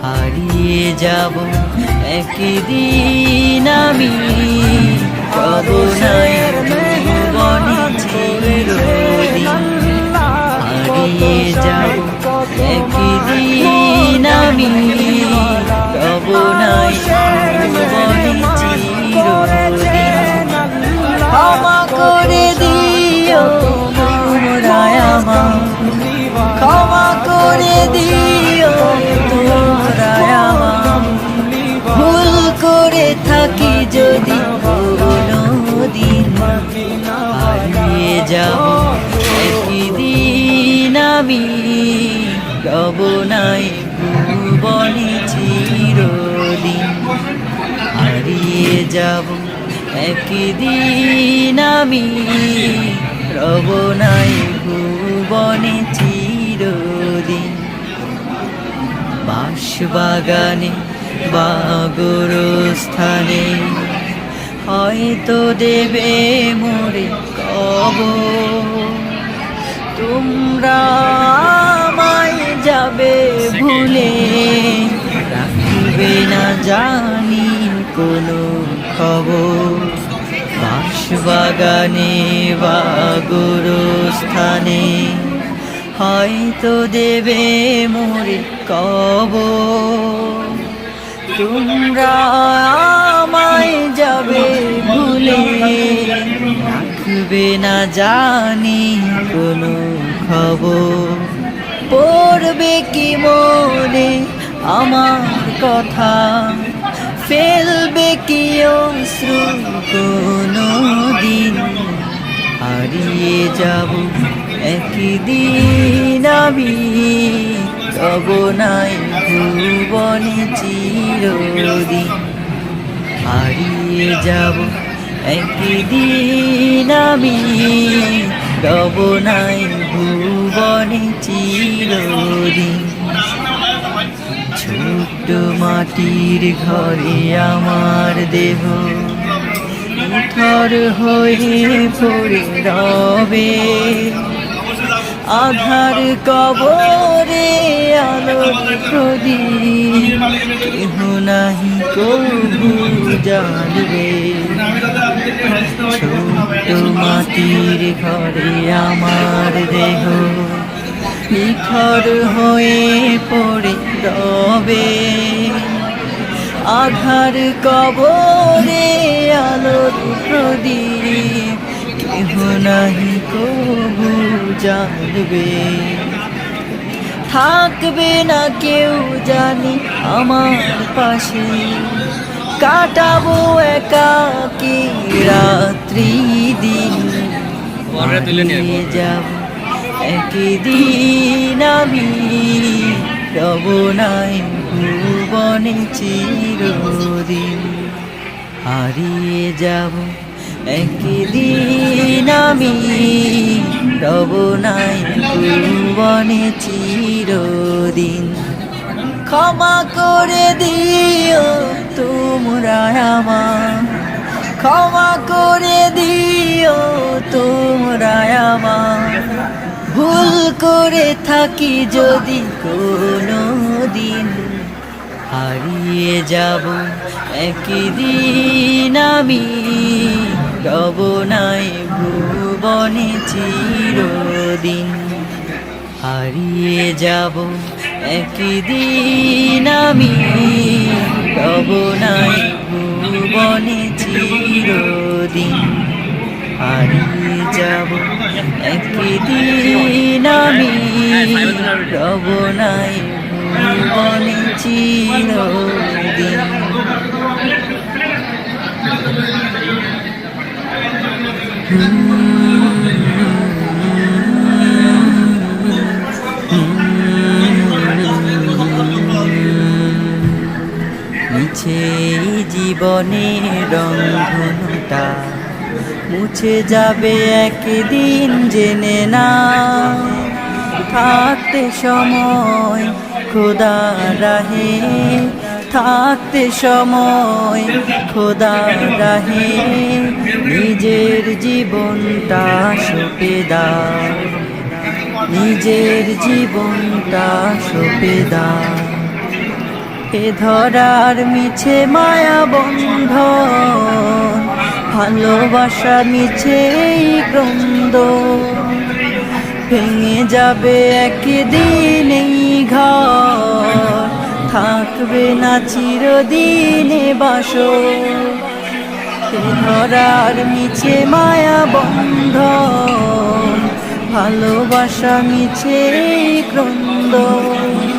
হারিয়ে যাব একদিন আমি, রব নাই ভুবনে চিরদিন। হারিয়ে যাব একদিন আমি, রব নাই ভুবনে চিরদিন। ক্ষমা করে দিও তোমরা আমায়, ক্ষমা করে দিও তোমরা আমায়। ভুল করে থাকি যদি কোনোদিন, হারিয়ে যাব একদিন আমি, রব নাই ভুবনে চিরদিন। হারিয়ে যাব একদিন আমি, রব নাই ভুবনে চিরদিন। বাঁশবাগানে বা গোরস্থানে হয়তো দেবে মোরে কবর। তোমরা আমায় যাবে ভুলে, রাখবে না জানি কোনো খবর। বাঁশবাগানে বা গোরস্থানে হয়তো দেবে মোরে কবর। তোমরা আমায় যাবে ভুলে, রাখবে না জানি কোনো খবর। পড়বে কি মনে আমার কথা, ফেলবে কি অশ্রু কোনো দিন। হারিয়ে যাব একদিন আমি, রব নাই ভুবনে চিরদিন। হারিয়ে যাব একদিন আমি, রব নাই ভুবনে চিরদিন। ছোট্ট মাটির ঘরে আমার দেহ নিথর হয়ে পড়ে রবে। আধার কবরে আলোর প্রদীপ, কেহ নাহি কবু জানবে। ছোট্ট মাটির ঘরে আমার দেহ নিথর হয়ে পড়ে রবে। আধার কবরে আলোর প্রদীপ, কেহ নাহি কবু জানবে। থাকবে না কেউ জানি আমার পাশে, কাটাবো একাকী রাত্রি দিন। হারিয়ে যাব একদিন আমি, রব নাই ভুবনে চিরদিন। হারিয়ে যাব একদিন আমি, রব নাই ভুবনে চিরদিন। ক্ষমা করে দিও তোমরা আমায়, ক্ষমা করে দিও তোমরা আমায়। ভুল করে থাকি যদি কোনোদিন, হারিয়ে যাব একদিন আমি, রব নাই ভুবনে চিরদিন। হারিয়ে যাব একদিন আমি, রব নাই ভুবনে চিরদিন। হারিয়ে যাব একদিন আমি, রব নাই ভুবনে চিরদিন। মিছে জীবনের রংধনুটা মুছে যাবে একদিন জেনে না। থাকতে সময় খোদা রাহে, থাকতে সময় খোদা রাহে। নিজের জীবনটা সঁপে দাও, নিজের জীবনটা সঁপে দাও। এ ধরার মিছে মায়া বন্ধন, ভালোবাসা মিছে এই ক্রন্দন। ভেঙে যাবে একদিন এই ঘর, থাকবে না চিরদিনে বাসর। এ ধরার মিছে মায়া বন্ধন, ভালোবাসা মিছে এই ক্রন্দন।